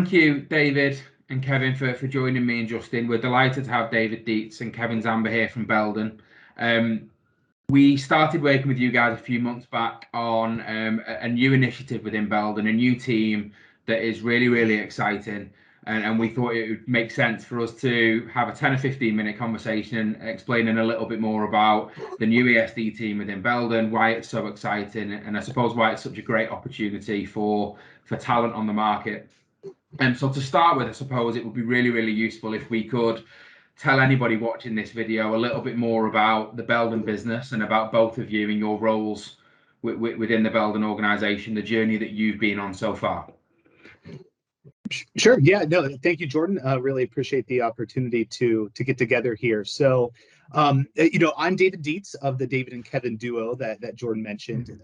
thank you, David and Kevin, for joining me and Justin. We're delighted to have David Dietz and Kevin Zamber here from Belden. We started working with you guys a few months back on a new initiative within Belden, a new team that is really, really exciting. And we thought it would make sense for us to have a 10 or 15-minute conversation explaining a little bit more about the new ESD team within Belden, why it's so exciting, and I suppose why it's such a great opportunity for talent on the market. And so to start with, I suppose it would be really, really useful if we could tell anybody watching this video a little bit more about the Belden business and about both of you and your roles within the Belden organization, the journey that you've been on so far. Sure. Yeah. No. Thank you, Jordan. Really appreciate the opportunity to get together here. So, I'm David Dietz of the David and Kevin duo that Jordan mentioned.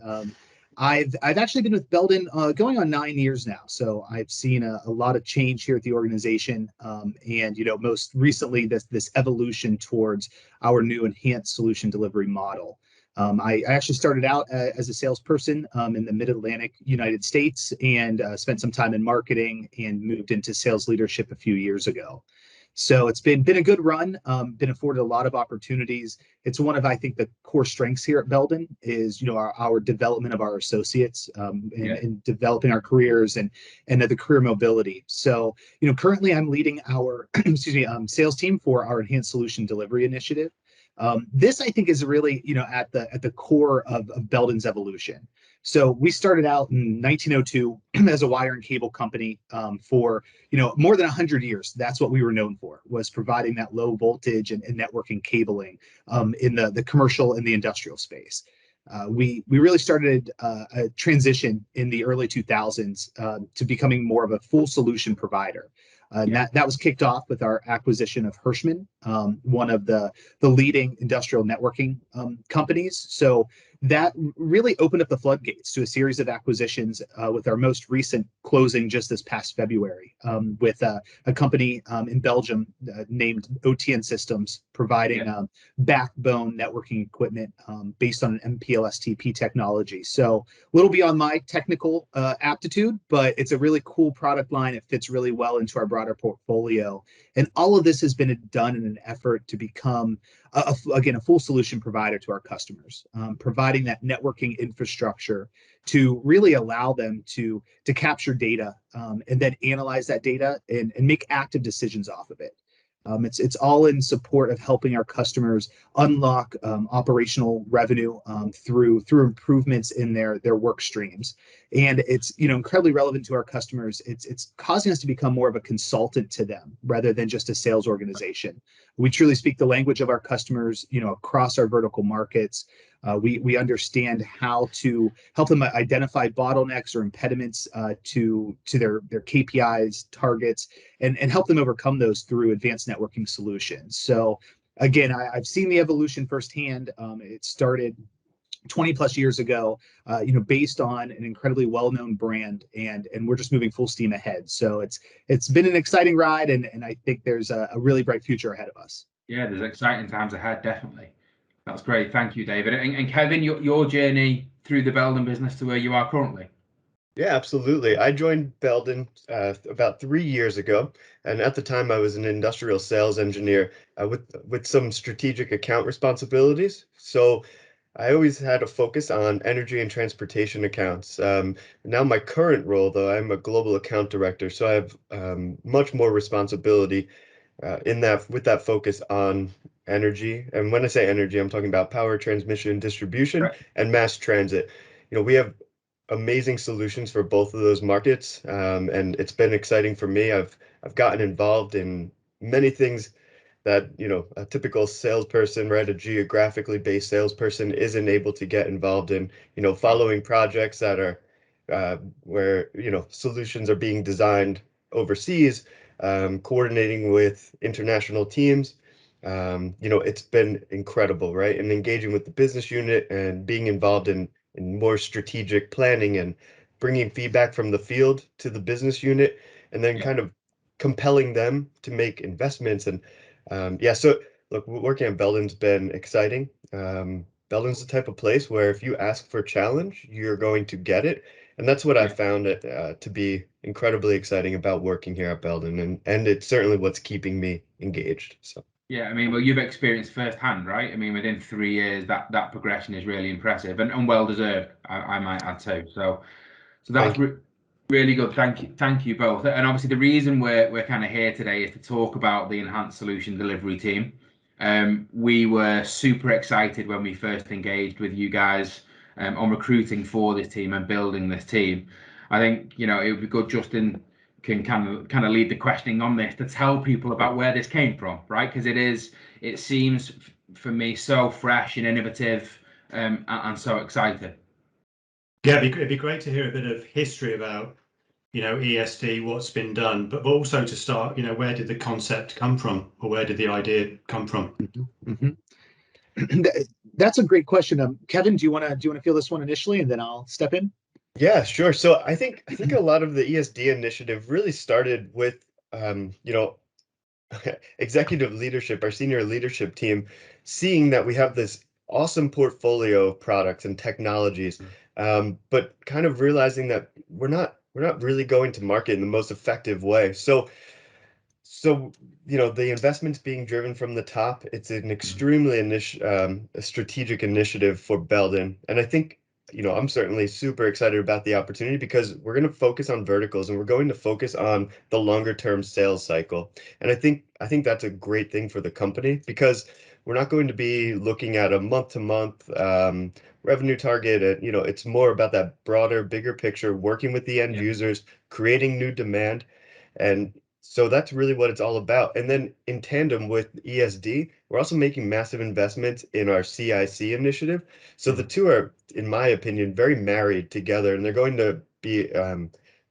I've actually been with Belden going on 9 years now. So I've seen a lot of change here at the organization, and most recently this evolution towards our new enhanced solution delivery model. I actually started out as a salesperson in the Mid-Atlantic United States and spent some time in marketing and moved into sales leadership a few years ago. So it's been a good run, been afforded a lot of opportunities. It's one of, I think, the core strengths here at Belden is, our development of our associates and developing our careers and the career mobility. So, currently I'm leading our sales team for our enhanced solution delivery initiative. This, I think, is really, at the core of Belden's evolution. So we started out in 1902 as a wire and cable company for, more than 100 years. That's what we were known for, was providing that low voltage and networking cabling in the commercial and the industrial space. We really started a transition in the early 2000s to becoming more of a full solution provider. And that was kicked off with our acquisition of Hirschman, one of the leading industrial networking companies. So that really opened up the floodgates to a series of acquisitions, with our most recent closing just this past February, with a company in Belgium named OTN Systems, providing backbone networking equipment based on an MPLS-TP technology. So a little beyond my technical aptitude, but it's a really cool product line. It fits really well into our broader portfolio. And all of this has been done in an effort to become, a full solution provider to our customers, providing that networking infrastructure to really allow them to capture data and then analyze that data and make active decisions off of it. It's all in support of helping our customers unlock operational revenue through improvements in their work streams, and it's incredibly relevant to our customers. It's causing us to become more of a consultant to them rather than just a sales organization. We truly speak the language of our customers, across our vertical markets. We understand how to help them identify bottlenecks or impediments to their KPIs, targets, and help them overcome those through advanced networking solutions. So again, I've seen the evolution firsthand. It started 20 plus years ago, based on an incredibly well-known brand, and we're just moving full steam ahead. So it's been an exciting ride, and I think there's a really bright future ahead of us. Yeah, there's exciting times ahead, definitely. That's great. Thank you, David. And Kevin, your journey through the Belden business to where you are currently. Yeah, absolutely. I joined Belden about 3 years ago, and at the time I was an industrial sales engineer with some strategic account responsibilities. So I always had a focus on energy and transportation accounts. Now my current role, though, I'm a global account director, so I have much more responsibility with that focus on energy. And when I say energy, I'm talking about power transmission, distribution, and mass transit. We have amazing solutions for both of those markets, and it's been exciting for me. I've gotten involved in many things that a typical salesperson, right, a geographically based salesperson isn't able to get involved in. Following projects that are where solutions are being designed overseas, coordinating with international teams. It's been incredible, right? And engaging with the business unit and being involved in more strategic planning and bringing feedback from the field to the business unit, and then kind of compelling them to make investments. And so look, working at Belden's been exciting. Belden's the type of place where if you ask for a challenge, you're going to get it. And that's what Yeah. I've found it to be incredibly exciting about working here at Belden, and it's certainly what's keeping me engaged. So Yeah, I mean, well, you've experienced firsthand, right? I mean, within 3 years, that progression is really impressive and well deserved, I might add too. So that's thank you. really good. Thank you both. And obviously, the reason we're kind of here today is to talk about the enhanced solution delivery team. We were super excited when we first engaged with you guys on recruiting for this team and building this team. I think it would be good, Justin can kind of lead the questioning on this to tell people about where this came from, right? Because it seems for me so fresh and innovative, and so exciting. Yeah, it'd be great to hear a bit of history about, ESD, what's been done, but also to start, where did the concept come from, or where did the idea come from? That's a great question. Kevin, do you want to feel this one initially, and then I'll step in? Yeah, sure. So I think a lot of the ESD initiative really started with executive leadership, our senior leadership team, seeing that we have this awesome portfolio of products and technologies, but kind of realizing that we're not really going to market in the most effective way. So the investments being driven from the top, it's an extremely a strategic initiative for Belden, and I think I'm certainly super excited about the opportunity because we're going to focus on verticals and we're going to focus on the longer term sales cycle. And I think that's a great thing for the company because we're not going to be looking at a month to month revenue target. And it's more about that broader, bigger picture, working with the end users, creating new demand. And so that's really what it's all about. And then in tandem with ESD, we're also making massive investments in our CIC initiative. So the two are, in my opinion, very married together, and they're going to be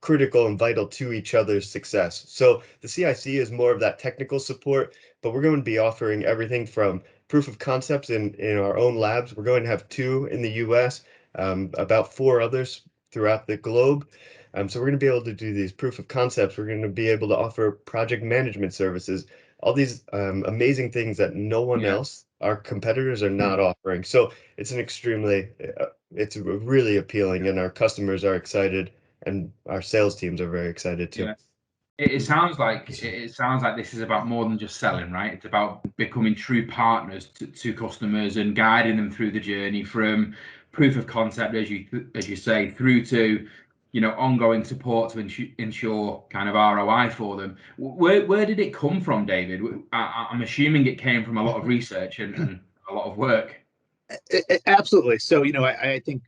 critical and vital to each other's success. So the CIC is more of that technical support, but we're going to be offering everything from proof of concepts in our own labs. We're going to have 2 in the US, about 4 others throughout the globe. So we're going to be able to do these proof of concepts. We're going to be able to offer project management services, all these amazing things that no one else, our competitors, are not offering. So it's it's really appealing, and our customers are excited, and our sales teams are very excited too. Yeah. It sounds like this is about more than just selling, right? It's about becoming true partners to customers and guiding them through the journey from proof of concept, as you say, through to ongoing support to ensure kind of ROI for them. Where did it come from, David? I'm assuming it came from a lot of research and a lot of work. Absolutely. So, I think,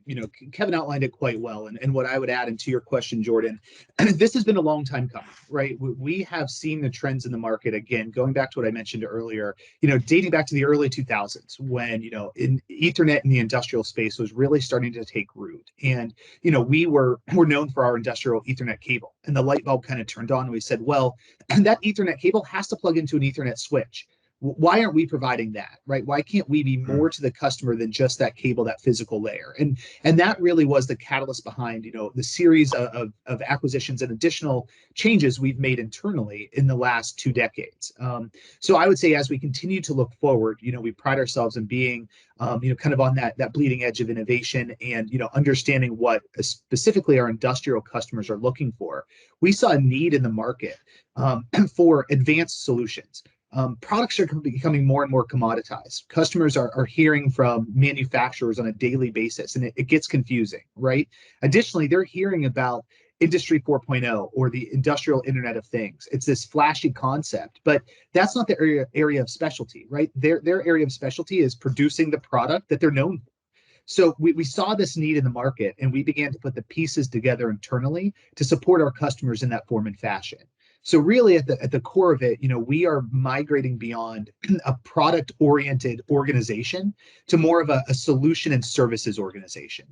Kevin outlined it quite well. And what I would add into your question, Jordan, this has been a long time coming, right? We have seen the trends in the market, again, going back to what I mentioned earlier, dating back to the early 2000s when, in Ethernet in the industrial space was really starting to take root. And, we're known for our industrial Ethernet cable, and the light bulb kind of turned on. And we said, well, that Ethernet cable has to plug into an Ethernet switch. Why aren't we providing that, right? Why can't we be more to the customer than just that cable, that physical layer? And that really was the catalyst behind, the series of acquisitions and additional changes we've made internally in the last 2 decades. So I would say as we continue to look forward, we pride ourselves in being, kind of on that bleeding edge of innovation and, understanding what specifically our industrial customers are looking for. We saw a need in the market for advanced solutions. Products are becoming more and more commoditized. Customers are hearing from manufacturers on a daily basis, and it gets confusing, right? Additionally, they're hearing about Industry 4.0 or the industrial Internet of Things. It's this flashy concept, but that's not the area of specialty, right? Their area of specialty is producing the product that they're known for. So we saw this need in the market, and we began to put the pieces together internally to support our customers in that form and fashion. So really at the core of it, we are migrating beyond a product-oriented organization to more of a solution and services organization.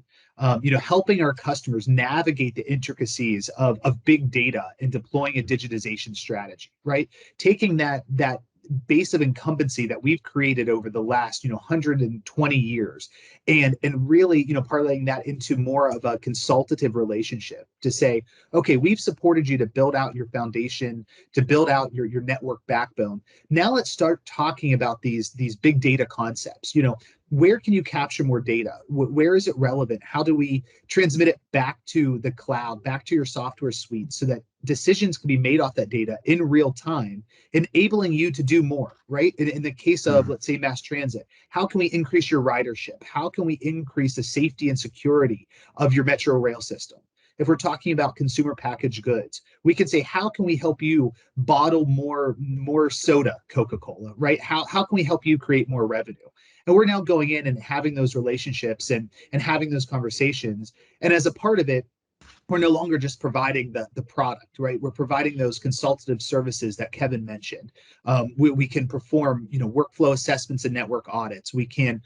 Helping our customers navigate the intricacies of big data and deploying a digitization strategy, right? Taking that base of incumbency that we've created over the last 120 years and really parlaying that into more of a consultative relationship to say, okay, we've supported you to build out your foundation, to build out your network backbone. Now let's start talking about these big data concepts. where can you capture more data? Where is it relevant? How do we transmit it back to the cloud, back to your software suite, so that decisions can be made off that data in real time, enabling you to do more, right? In the case of, let's say, mass transit, how can we increase your ridership? How can we increase the safety and security of your metro rail system? If we're talking about consumer packaged goods, we can say, how can we help you bottle more soda, Coca-Cola, right? How can we help you create more revenue? And we're now going in and having those relationships and having those conversations. And as a part of it, we're no longer just providing the product, right? We're providing those consultative services that Kevin mentioned. We can perform, workflow assessments and network audits. We can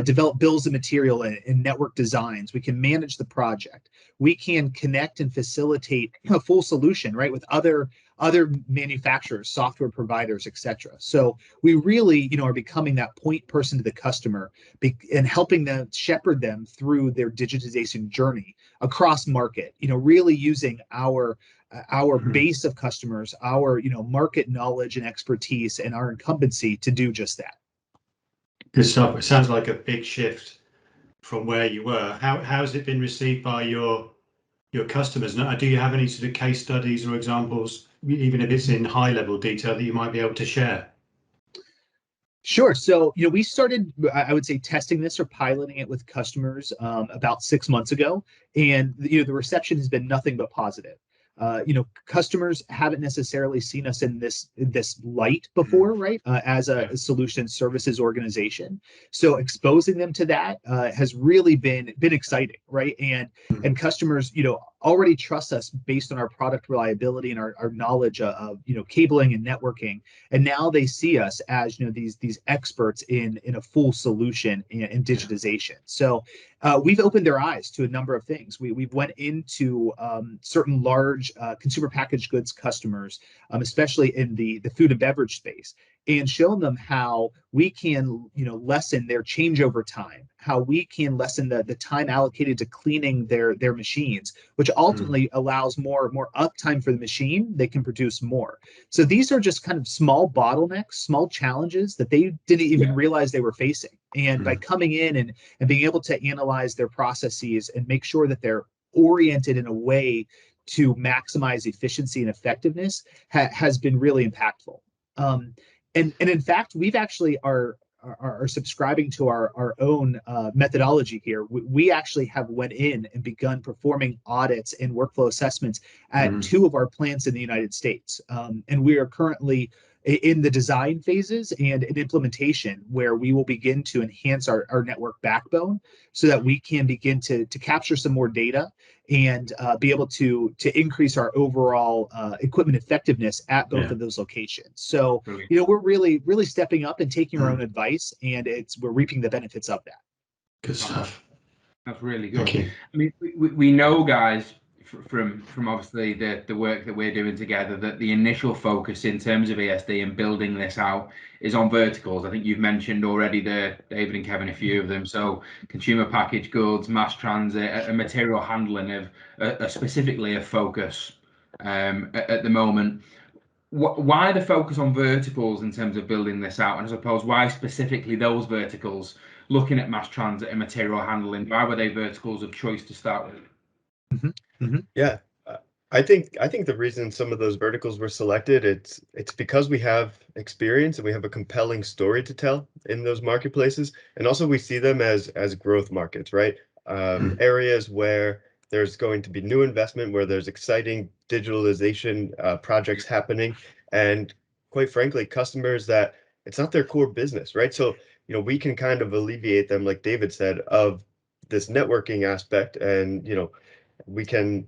develop bills of material and network designs. We can manage the project. We can connect and facilitate a full solution, right, with other manufacturers, software providers, etc. So we really, are becoming that point person to the customer and helping them shepherd them through their digitization journey across market, really using our base of customers, our market knowledge and expertise and our incumbency to do just that. Good stuff. It sounds like a big shift from where you were. How's it been received by your customers? Now, do you have any sort of case studies or examples, even if it's in high level detail, that you might be able to share? Sure. So, we started, I would say, testing this or piloting it with customers about 6 months ago. And, the reception has been nothing but positive. Customers haven't necessarily seen us in this light before, right? As a solution services organization. So exposing them to that has really been exciting, right? And customers, already trust us based on our product reliability and our knowledge of cabling and networking. And now they see us as these experts in a full solution in digitization. So we've opened their eyes to a number of things. We've went into certain large consumer packaged goods customers, especially in the food and beverage space, and shown them how we can lessen their changeover time, how we can lessen the time allocated to cleaning their machines, which ultimately allows more uptime for the machine. They can produce more. So these are just kind of small bottlenecks, small challenges that they didn't even realize they were facing. And by coming in and being able to analyze their processes and make sure that they're oriented in a way to maximize efficiency and effectiveness has been really impactful. And in fact, we've actually are subscribing to our own methodology here. We actually have went in and begun performing audits and workflow assessments at 2 of our plants in the United States. And we are currently in the design phases and in implementation, where we will begin to enhance our network backbone so that we can begin to capture some more data and be able to increase our overall equipment effectiveness at both of those locations. So, we're really stepping up and taking our own advice, and we're reaping the benefits of that. Good stuff. That's really good. I mean, we know, guys, from obviously the work that we're doing together, that the initial focus in terms of ESD and building this out is on verticals. I think you've mentioned already there, David and Kevin, a few of them. So consumer packaged goods, mass transit, and material handling are specifically a focus at the moment. Why the focus on verticals in terms of building this out? And I suppose why specifically those verticals, looking at mass transit and material handling? Why were they verticals of choice to start with? Yeah, I think the reason some of those verticals were selected, it's because we have experience and we have a compelling story to tell in those marketplaces, and also we see them as growth markets, right? Areas where there's going to be new investment, where there's exciting digitalization projects happening, and quite frankly, customers that it's not their core business, right? So we can kind of alleviate them, like David said, of this networking aspect, and we can,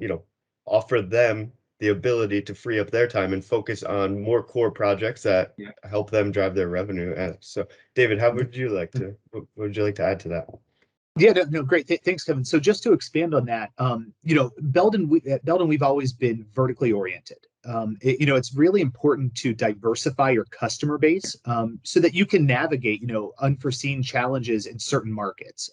offer them the ability to free up their time and focus on more core projects that help them drive their revenue. So, David, what would you like to add to that? Yeah, no, great. Thanks, Kevin. So just to expand on that, Belden, we've always been vertically oriented. It's really important to diversify your customer base so that you can navigate, unforeseen challenges in certain markets.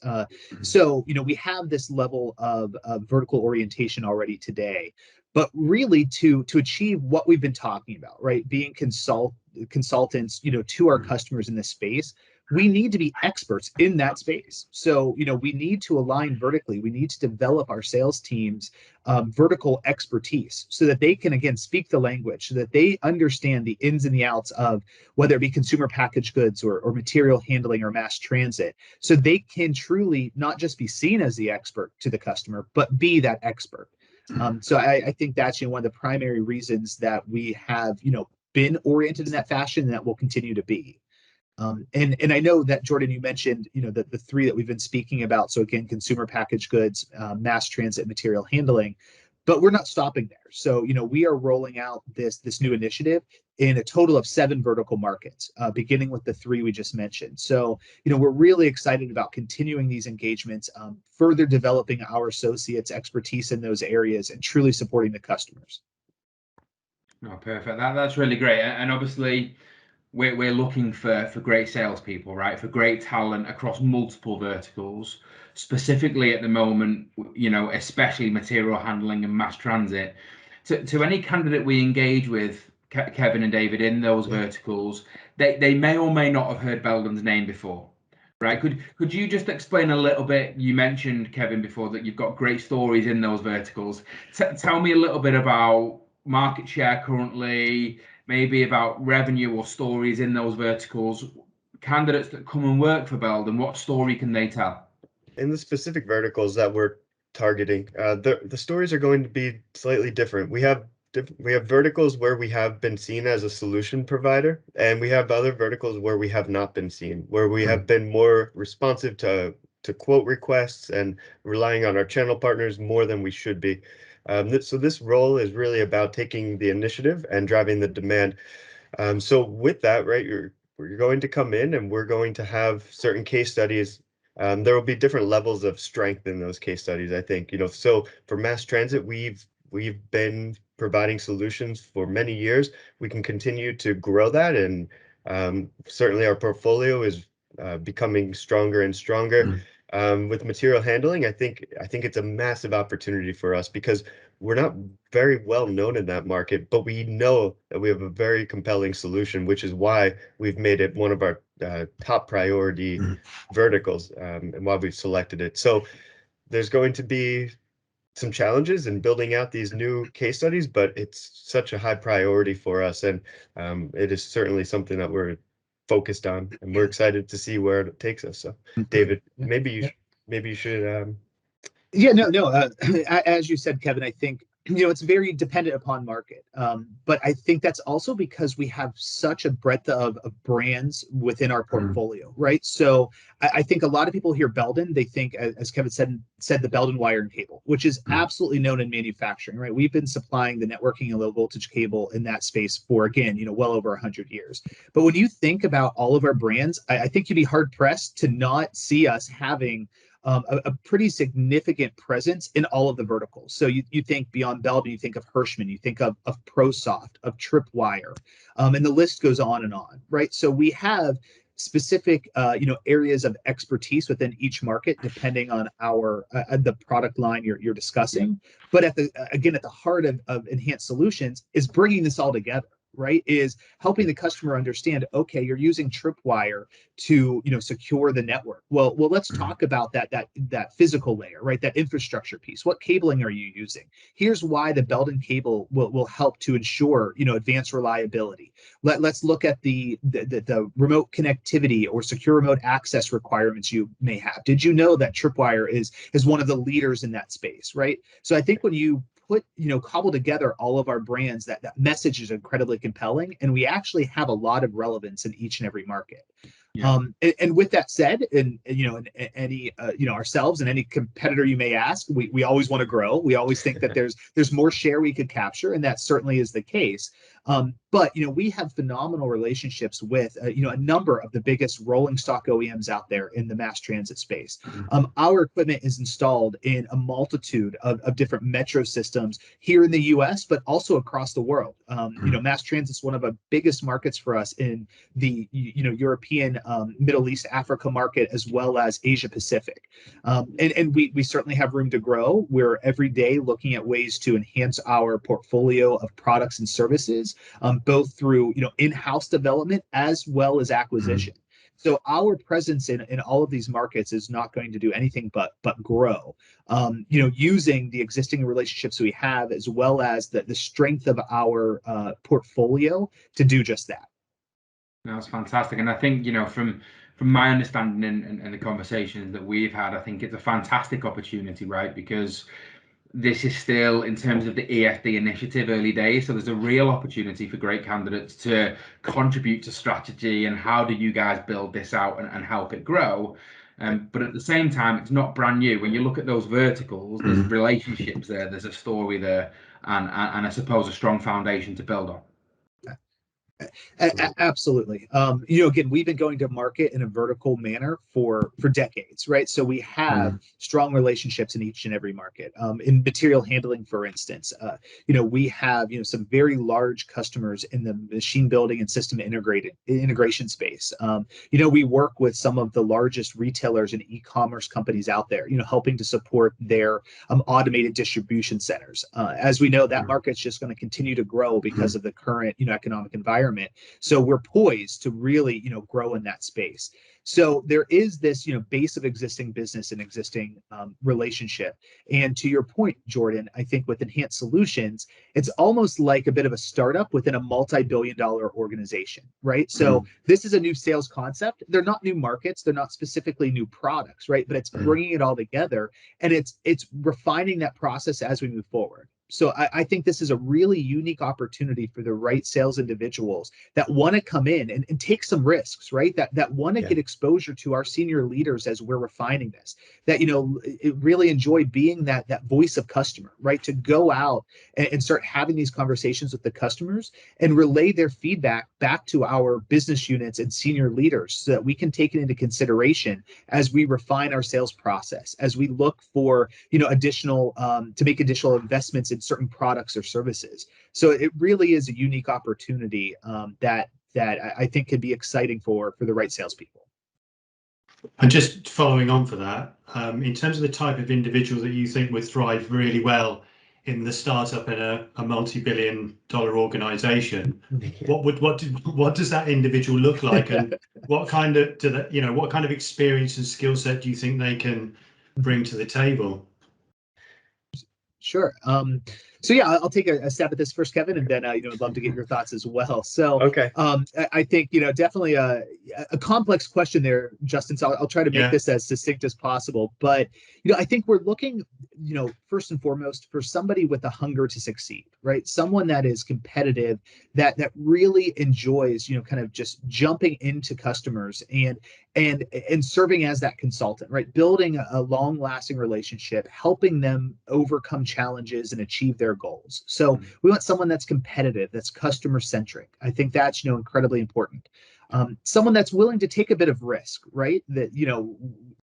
So, we have this level of vertical orientation already today, but really to achieve what we've been talking about, right? Being consultants, to our customers in this space, we need to be experts in that space. So, we need to align vertically. We need to develop our sales teams vertical expertise so that they can, again, speak the language, so that they understand the ins and the outs of whether it be consumer packaged goods or material handling or mass transit. So they can truly not just be seen as the expert to the customer, but be that expert. So I think that's one of the primary reasons that we have been oriented in that fashion, and that will continue to be. And I know that, Jordan, you mentioned the three that we've been speaking about. So again, consumer packaged goods, mass transit, material handling. But we're not stopping there. So we are rolling out this new initiative in a total of 7 vertical markets, beginning with the 3 we just mentioned. So we're really excited about continuing these engagements, further developing our associates' expertise in those areas, and truly supporting the customers. Oh, perfect. That's really great. And obviously, we're looking for great salespeople, right? For great talent across multiple verticals. Specifically at the moment, especially material handling and mass transit. To any candidate we engage with, Kevin and David, in those verticals, they may or may not have heard Belden's name before, right? Could you just explain a little bit? You mentioned, Kevin, before that you've got great stories in those verticals. Tell me a little bit about market share currently, maybe about revenue or stories in those verticals. Candidates that come and work for Belden, what story can they tell? In the specific verticals that we're targeting, the stories are going to be slightly different. We have verticals where we have been seen as a solution provider, and we have other verticals where we have not been seen, where we have been more responsive to quote requests and relying on our channel partners more than we should be. So this role is really about taking the initiative and driving the demand. So with that, right, you're going to come in, and we're going to have certain case studies. There will be different levels of strength in those case studies, I think. So for mass transit, we've been providing solutions for many years. We can continue to grow that, and certainly our portfolio is becoming stronger and stronger. With material handling, I think it's a massive opportunity for us because we're not very well known in that market, but we know that we have a very compelling solution, which is why we've made it one of our top priority verticals, and why we've selected it. So there's going to be some challenges in building out these new case studies, but it's such a high priority for us, and it is certainly something that we're focused on, and we're excited to see where it takes us. So, David, maybe you should. No. As you said, Kevin, I think it's very dependent upon market, but I think that's also because we have such a breadth of brands within our portfolio, right? So I think a lot of people hear Belden, they think, as Kevin said the Belden wire and cable, which is absolutely known in manufacturing, right? We've been supplying the networking and low voltage cable in that space for, again, well over 100 years. But when you think about all of our brands, I think you'd be hard pressed to not see us having a pretty significant presence in all of the verticals. So you think beyond Belden, you think of Hirschman, you think of ProSoft, of Tripwire, and the list goes on, right? So we have specific areas of expertise within each market, depending on the product line you're discussing. But at the heart of Enhanced Solutions is bringing this all together, right? Is helping the customer understand, okay, you're using Tripwire to secure the network. Well, let's talk about that physical layer, right? That infrastructure piece. What cabling are you using? Here's why the Belden cable will help to ensure advanced reliability. Let's look at the remote connectivity or secure remote access requirements you may have. Did you know that Tripwire is one of the leaders in that space, right? So I think when you cobble together all of our brands, that message is incredibly compelling, and we actually have a lot of relevance in each and every market. Yeah. And with that said, and any ourselves and any competitor you may ask, we always want to grow. We always think that there's more share we could capture, and that certainly is the case. But we have phenomenal relationships with a number of the biggest rolling stock OEMs out there in the mass transit space. Our equipment is installed in a multitude of different metro systems here in the U.S., but also across the world. Mass transit is one of the biggest markets for us in the European, Middle East, Africa market, as well as Asia Pacific. And we certainly have room to grow. We're every day looking at ways to enhance our portfolio of products and services, both through in-house development as well as acquisition. So our presence in all of these markets is not going to do anything but grow. Using the existing relationships we have, as well as the strength of our portfolio to do just that. That's fantastic. And I think, from my understanding and the conversations that we've had, I think it's a fantastic opportunity, right? Because this is still, in terms of the EFD initiative, early days. So there's a real opportunity for great candidates to contribute to strategy and how do you guys build this out and help it grow. But at the same time, it's not brand new. When you look at those verticals, there's relationships there, there's a story there, and I suppose a strong foundation to build on. Absolutely. Again, we've been going to market in a vertical manner for decades, right? So we have strong relationships in each and every market. In material handling, for instance, we have some very large customers in the machine building and system integration space. We work with some of the largest retailers and e-commerce companies out there, helping to support their automated distribution centers. As we know, that market's just going to continue to grow because of the current economic environment. So we're poised to really, grow in that space. So there is this, base of existing business and existing relationship. And to your point, Jordan, I think with Enhanced Solutions, it's almost like a bit of a startup within a multi-billion-dollar organization, right? So this is a new sales concept. They're not new markets. They're not specifically new products, right? But it's bringing it all together, and it's refining that process as we move forward. So I think this is a really unique opportunity for the right sales individuals that want to come in and take some risks, right? That want to get exposure to our senior leaders as we're refining this, that, really enjoy being that voice of customer, right? To go out and start having these conversations with the customers and relay their feedback back to our business units and senior leaders so that we can take it into consideration as we refine our sales process, as we look for, additional, to make additional investments in certain products or services. So it really is a unique opportunity that I think can be exciting for the right salespeople. And just following on for that, in terms of the type of individual that you think would thrive really well in the startup in a multi-billion-dollar organization, what does that individual look like, and what kind of experience and skill set do you think they can bring to the table? Sure. So yeah, I'll take a stab at this first, Kevin, and then I'd love to get your thoughts as well. So I think definitely a complex question there, Justin. So I'll try to make this as succinct as possible. But I think we're looking, first and foremost, for somebody with a hunger to succeed, right? Someone that is competitive, that really enjoys, kind of just jumping into customers and serving as that consultant, right? Building a long-lasting relationship, helping them overcome challenges and achieve their goals. So we want someone that's competitive, that's customer-centric. I think that's, incredibly important. Someone that's willing to take a bit of risk, right? That,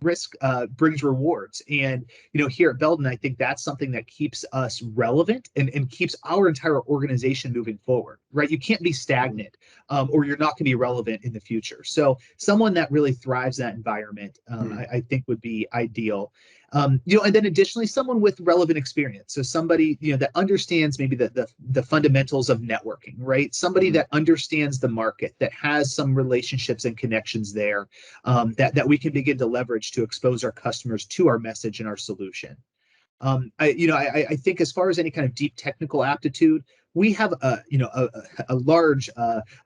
risk brings rewards. And, here at Belden, I think that's something that keeps us relevant and keeps our entire organization moving forward, right? You can't be stagnant or you're not going to be relevant in the future. So someone that really thrives in that environment, I think would be ideal. And then additionally, someone with relevant experience. So somebody, that understands maybe the fundamentals of networking, right? Somebody that understands the market, that has some relationships and connections there, that we can begin to leverage to expose our customers to our message and our solution. I think as far as any kind of deep technical aptitude, we have a large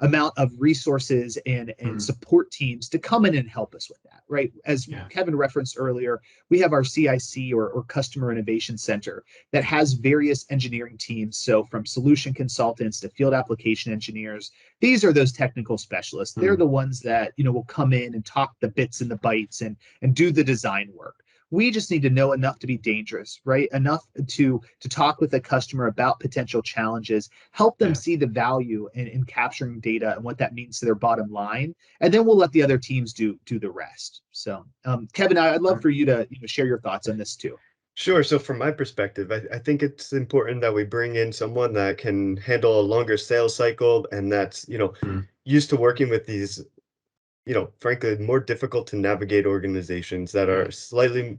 amount of resources and support teams to come in and help us with that, right? As Kevin referenced earlier, we have our CIC or Customer Innovation Center that has various engineering teams. So from solution consultants to field application engineers, these are those technical specialists. They're the ones that will come in and talk the bits and the bytes and do the design work. We just need to know enough to be dangerous, right? Enough to talk with the customer about potential challenges, help them see the value in capturing data and what that means to their bottom line. And then we'll let the other teams do the rest. So, Kevin, I'd love for you to share your thoughts on this too. Sure. So from my perspective, I think it's important that we bring in someone that can handle a longer sales cycle and that's, used to working with these frankly, more difficult to navigate organizations that are slightly,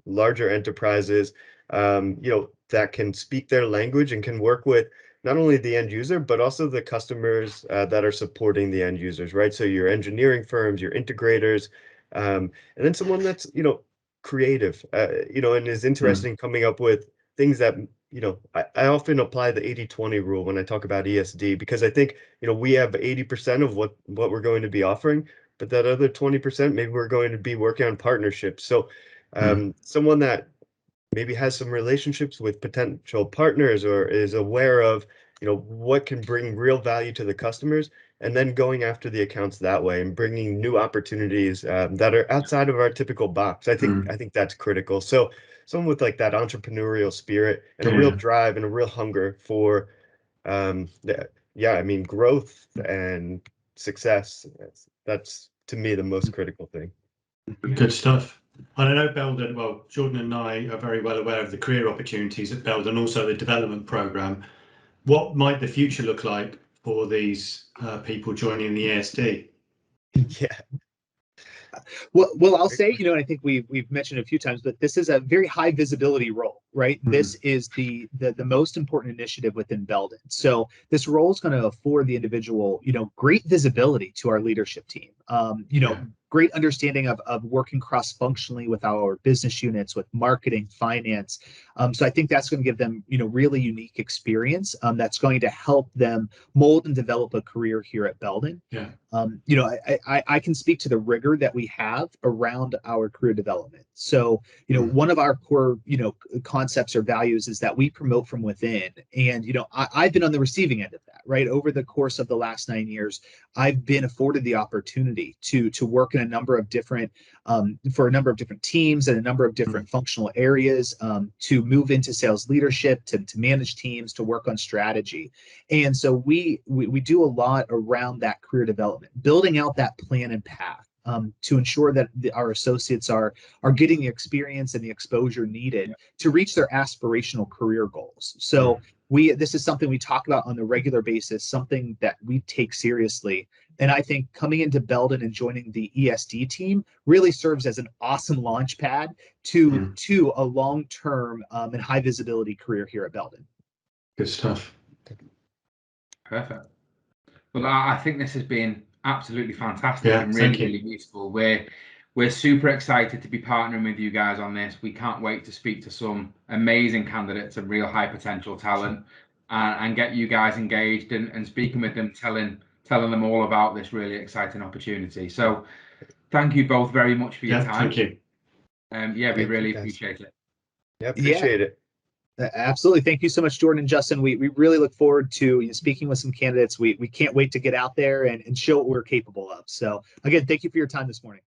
larger enterprises, that can speak their language and can work with not only the end user, but also the customers that are supporting the end users, right? So your engineering firms, your integrators, and then someone that's, creative, and is interested in coming up with things that, I often apply the 80-20 rule when I talk about ESD, because I think, we have 80% of what we're going to be offering, but that other 20%, maybe we're going to be working on partnerships. So someone that maybe has some relationships with potential partners or is aware of, what can bring real value to the customers, and then going after the accounts that way and bringing new opportunities that are outside of our typical box. I think that's critical. So someone with like that entrepreneurial spirit and a real drive and a real hunger for, growth and success. That's to me the most critical thing. Good stuff. And I know Belden, well, Jordan and I are very well aware of the career opportunities at Belden, also the development program. What might the future look like for these people joining the ESD? Yeah. Well, I'll say, and I think we've mentioned a few times, but this is a very high visibility role, right? This is the most important initiative within Belden. So this role is going to afford the individual, great visibility to our leadership team. Great understanding of working cross-functionally with our business units, with marketing, finance. So I think that's going to give them, really unique experience that's going to help them mold and develop a career here at Belden. Yeah. I can speak to the rigor that we have around our career development. So, one of our core, concepts or values is that we promote from within. And, I've been on the receiving end of that, right? Over the course of the last 9 years, I've been afforded the opportunity to work in a number of different, for a number of different teams and a number of different functional areas, to move into sales leadership, to manage teams, to work on strategy. And so we do a lot around that career development, building out that plan and path, to ensure that our associates are getting the experience and the exposure needed to reach their aspirational career goals. So this is something we talk about on a regular basis, something that we take seriously. And I think coming into Belden and joining the ESD team really serves as an awesome launch pad to a long-term and high visibility career here at Belden. Good stuff. Perfect. Well, I think this has been absolutely fantastic and really useful. We're super excited to be partnering with you guys on this. We can't wait to speak to some amazing candidates and real high potential talent, and get you guys engaged and speaking with them, telling them all about this really exciting opportunity. So thank you both very much for your time. Thank you. We really appreciate it. Yeah, appreciate it. Absolutely. Thank you so much, Jordan and Justin. We really look forward to speaking with some candidates. We can't wait to get out there and show what we're capable of. So again, thank you for your time this morning.